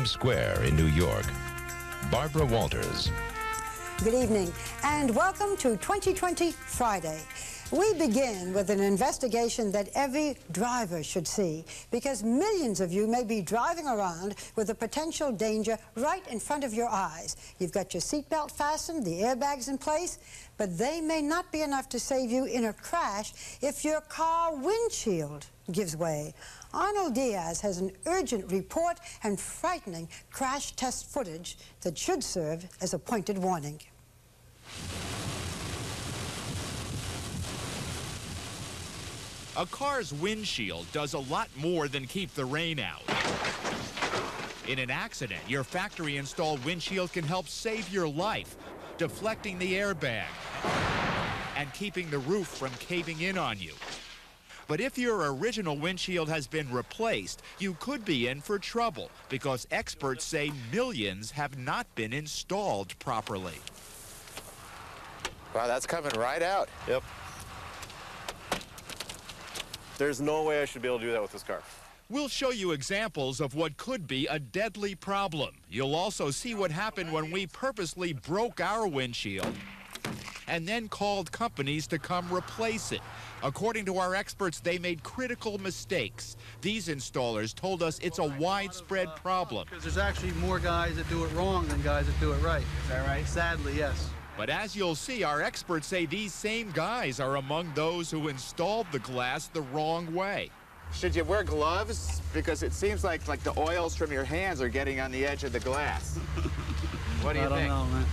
Times Square in New York. Barbara Walters. Good evening and welcome to 2020 Friday. We begin with an investigation that every driver should see because millions of you may be driving around with a potential danger right in front of your eyes. You've got your seatbelt fastened, the airbags in place, but they may not be enough to save you in a crash if your car windshield gives way. Arnold Diaz has an urgent report and frightening crash test footage that should serve as a pointed warning. A car's windshield does a lot more than keep the rain out. In an accident, your factory-installed windshield can help save your life, deflecting the airbag and keeping the roof from caving in on you. But if your original windshield has been replaced, you could be in for trouble because experts say millions have not been installed properly. Wow, that's coming right out. Yep. There's no way I should be able to do that with this car. We'll show you examples of what could be a deadly problem. You'll also see what happened when we purposely broke our windshield and then called companies to come replace it. According to our experts, they made critical mistakes. These installers told us it's a widespread problem. Because there's actually more guys that do it wrong than guys that do it right. Is that right? Sadly, yes. But as you'll see, our experts say these same guys are among those who installed the glass the wrong way. Should you wear gloves? Because it seems like the oils from your hands are getting on the edge of the glass. What do you think? I don't know, man.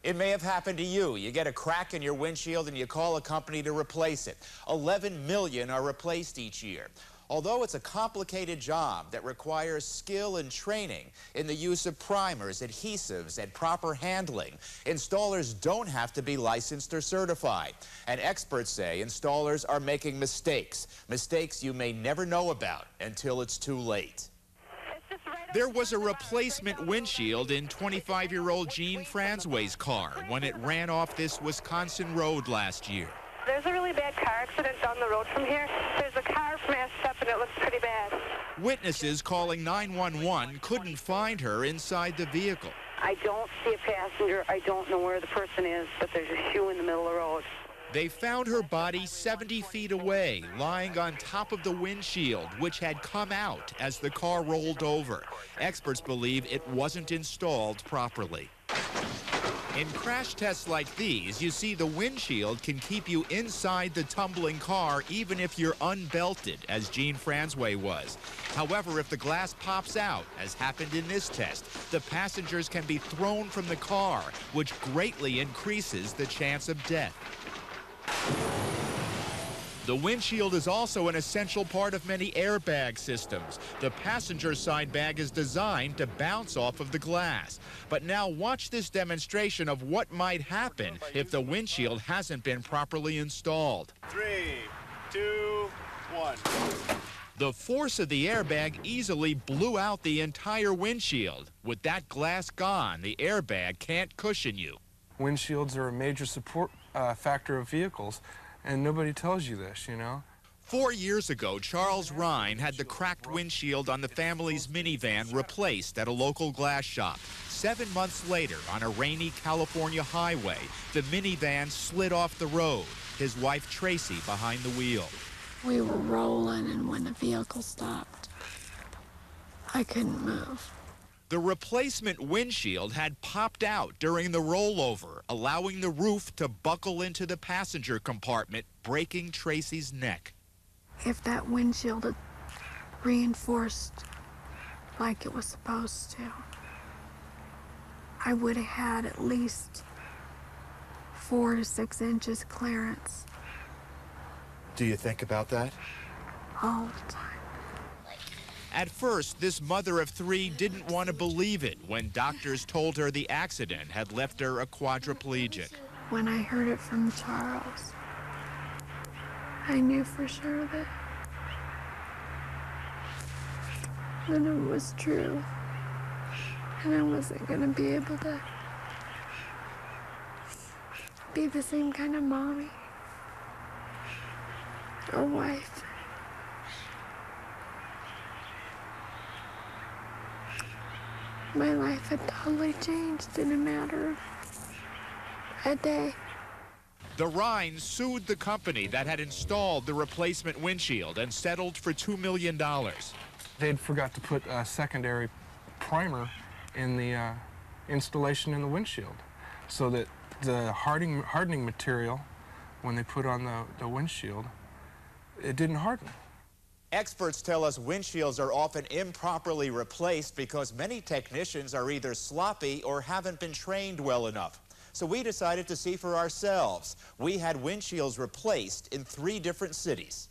It may have happened to you. You get a crack in your windshield and you call a company to replace it. 11 million are replaced each year. Although it's a complicated job that requires skill and training in the use of primers, adhesives, and proper handling, installers don't have to be licensed or certified. And experts say installers are making mistakes, mistakes you may never know about until it's too late. There was a replacement windshield in 25-year-old Jean Franzway's car when it ran off this Wisconsin road last year. There's a really bad car accident down the road from here. There's a car smashed up and it looks pretty bad. Witnesses calling 911 couldn't find her inside the vehicle. I don't see a passenger. I don't know where the person is, but there's a shoe in the middle of the road. They found her body 70 feet away, lying on top of the windshield, which had come out as the car rolled over. Experts believe it wasn't installed properly. In crash tests like these, you see the windshield can keep you inside the tumbling car even if you're unbelted, as Jean Franzway was. However, if the glass pops out, as happened in this test, the passengers can be thrown from the car, which greatly increases the chance of death. The windshield is also an essential part of many airbag systems. The passenger side bag is designed to bounce off of the glass. But now watch this demonstration of what might happen if the windshield hasn't been properly installed. 3, 2, 1. The force of the airbag easily blew out the entire windshield. With that glass gone, the airbag can't cushion you. Windshields are a major support factor of vehicles, and nobody tells you this, you know. 4 years ago, Charles Rhine had the cracked windshield on the family's minivan replaced at a local glass shop. 7 months later, on a rainy California highway, the minivan slid off the road, his wife Tracy behind the wheel. We were rolling, and when the vehicle stopped, I couldn't move. The replacement windshield had popped out during the rollover, allowing the roof to buckle into the passenger compartment, breaking Tracy's neck. If that windshield had reinforced like it was supposed to, I would have had at least 4 to 6 inches clearance. Do you think about that? All the time. At first, this mother of 3 didn't want to believe it when doctors told her the accident had left her a quadriplegic. When I heard it from Charles, I knew for sure that it was true, and I wasn't going to be able to be the same kind of mommy or wife. My life had totally changed in a matter of a day. The Rhines sued the company that had installed the replacement windshield and settled for $2 million. They'd forgot to put a secondary primer in the installation in the windshield, so that the hardening material, when they put on the windshield, it didn't harden. Experts tell us windshields are often improperly replaced because many technicians are either sloppy or haven't been trained well enough. So we decided to see for ourselves. We had windshields replaced in 3 different cities.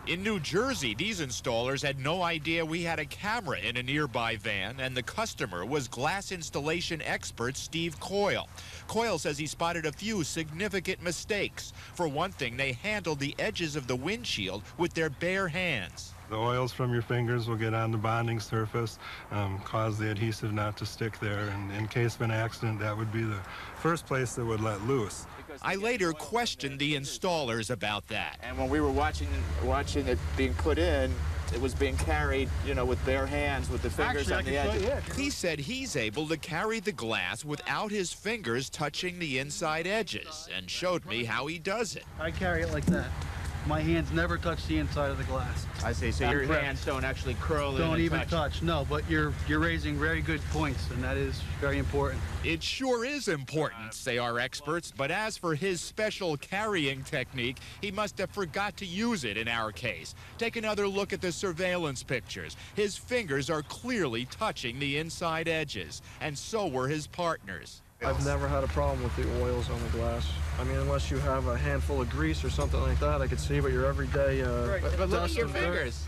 In New Jersey, these installers had no idea we had a camera in a nearby van, and the customer was glass installation expert Steve Coyle. Coyle says he spotted a few significant mistakes. For one thing, they handled the edges of the windshield with their bare hands. The oils from your fingers will get on the bonding surface, cause the adhesive not to stick there, and in case of an accident, that would be the first place that would let loose. I later questioned the installers about that. And when we were watching it being put in, it was being carried, you know, with bare hands, with the fingers on the edge. He said he's able to carry the glass without his fingers touching the inside edges, and showed me how he does it. I carry it like that. My hands never touch the inside of the glass. I see. So your hands don't actually curl in and don't even touch. No, but you're raising very good points, and that is very important. It sure is important, say our experts, but as for his special carrying technique, he must have forgot to use it in our case. Take another look at the surveillance pictures. His fingers are clearly touching the inside edges, and so were his partners. I've never had a problem with the oils on the glass. I mean, unless you have a handful of grease or something like that, I could see, but your everyday but look at your fingers.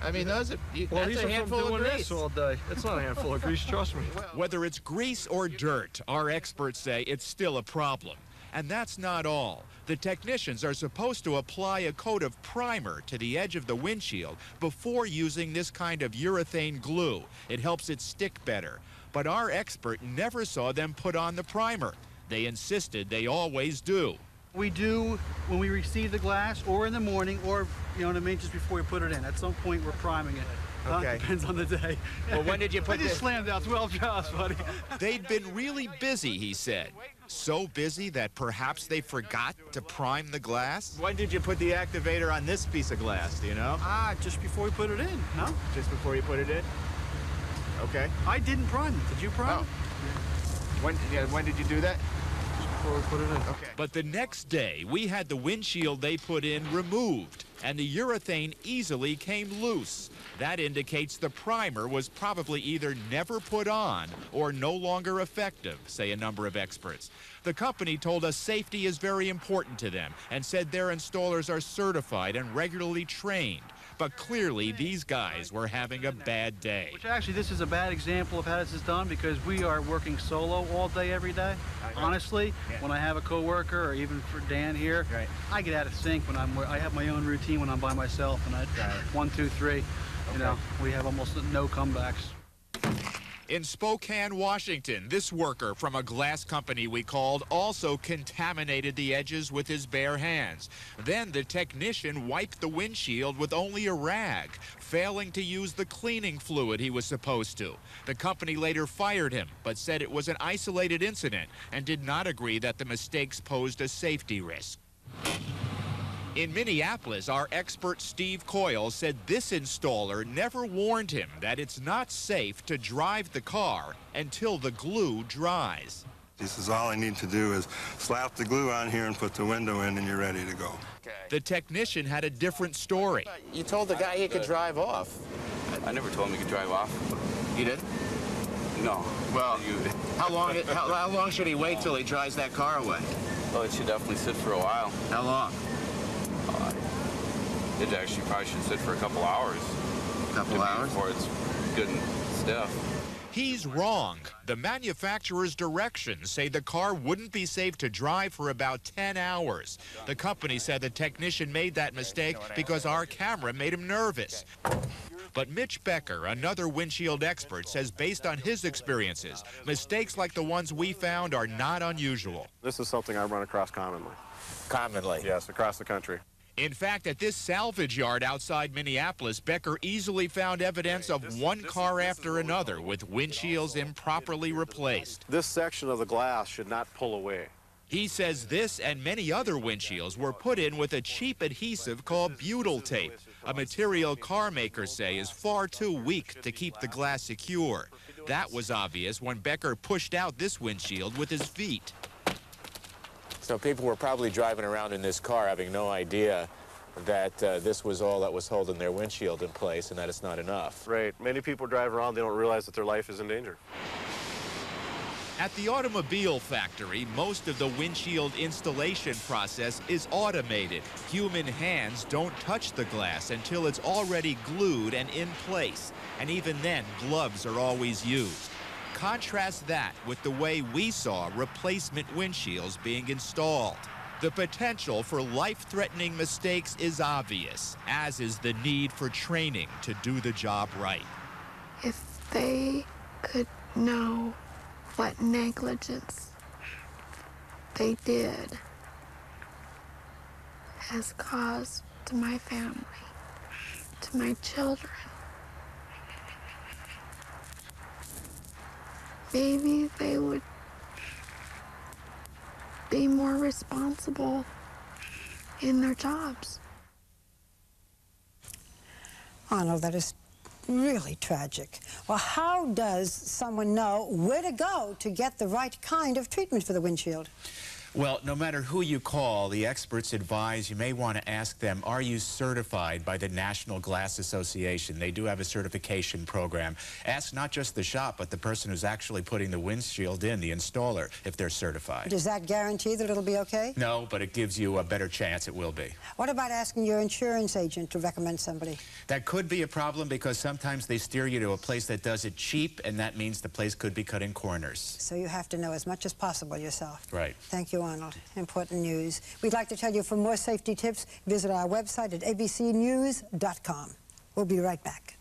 I mean, those are, well, that's a handful of grease. This all day. It's not a handful of grease, trust me. Whether it's grease or dirt, our experts say it's still a problem. And that's not all. The technicians are supposed to apply a coat of primer to the edge of the windshield before using this kind of urethane glue. It helps it stick better. But our expert never saw them put on the primer. They insisted they always do. We do when we receive the glass, or in the morning, or, you know what I mean, just before we put it in. At some point, we're priming it. Okay. Depends on the day. Well, when did you put I just slammed out 12 jobs, buddy. They'd been really busy, he said. So busy that perhaps they forgot to prime the glass? When did you put the activator on this piece of glass, do you know? Just before we put it in, no? Just before you put it in? Okay. I didn't prime it. Did you prime it? When did you do that? Before we put it in. Okay. But the next day, we had the windshield they put in removed, and the urethane easily came loose. That indicates the primer was probably either never put on or no longer effective, say a number of experts. The company told us safety is very important to them and said their installers are certified and regularly trained. But clearly, these guys were having a bad day. Which actually, this is a bad example of how this is done because we are working solo all day, every day. Honestly, when I have a coworker or even for Dan here, I get out of sync when I have my own routine when I'm by myself, and I 1, 2, 3. You know, we have almost no comebacks. In Spokane, Washington, this worker from a glass company we called also contaminated the edges with his bare hands. Then the technician wiped the windshield with only a rag, failing to use the cleaning fluid he was supposed to. The company later fired him, but said it was an isolated incident and did not agree that the mistakes posed a safety risk. In Minneapolis, our expert Steve Coyle said this installer never warned him that it's not safe to drive the car until the glue dries. He says, all I need to do is slap the glue on here and put the window in and you're ready to go. The technician had a different story. You told the guy he could drive off. I never told him he could drive off. You didn't? No. Well, how long should he wait till he dries that car away? Well, it should definitely sit for a while. How long? It actually probably should sit for a couple hours. A couple hours? Before it's good and stiff. He's wrong. The manufacturer's directions say the car wouldn't be safe to drive for about 10 hours. The company said the technician made that mistake because our camera made him nervous. But Mitch Becker, another windshield expert, says based on his experiences, mistakes like the ones we found are not unusual. This is something I run across commonly. Commonly? Yes, across the country. In fact, at this salvage yard outside Minneapolis, Becker easily found evidence of one car after another with windshields improperly replaced. This section of the glass should not pull away. He says this and many other windshields were put in with a cheap adhesive called butyl tape, a material car makers say is far too weak to keep the glass secure. That was obvious when Becker pushed out this windshield with his feet. So people were probably driving around in this car having no idea that this was all that was holding their windshield in place and that it's not enough. Right. Many people drive around, they don't realize that their life is in danger. At the automobile factory, most of the windshield installation process is automated. Human hands don't touch the glass until it's already glued and in place. And even then, gloves are always used. Contrast that with the way we saw replacement windshields being installed. The potential for life-threatening mistakes is obvious, as is the need for training to do the job right. If they could know what negligence they did has caused to my family, to my children, maybe they would be more responsible in their jobs. Arnold, that is really tragic. Well, how does someone know where to go to get the right kind of treatment for the windshield? Well, no matter who you call, the experts advise you may want to ask them, are you certified by the National Glass Association? They do have a certification program. Ask not just the shop, but the person who's actually putting the windshield in, the installer, if they're certified. Does that guarantee that it'll be okay? No, but it gives you a better chance it will be. What about asking your insurance agent to recommend somebody? That could be a problem because sometimes they steer you to a place that does it cheap, and that means the place could be cutting corners. So you have to know as much as possible yourself. Right. Thank you, Arnold. Important news. We'd like to tell you for more safety tips, visit our website at abcnews.com. We'll be right back.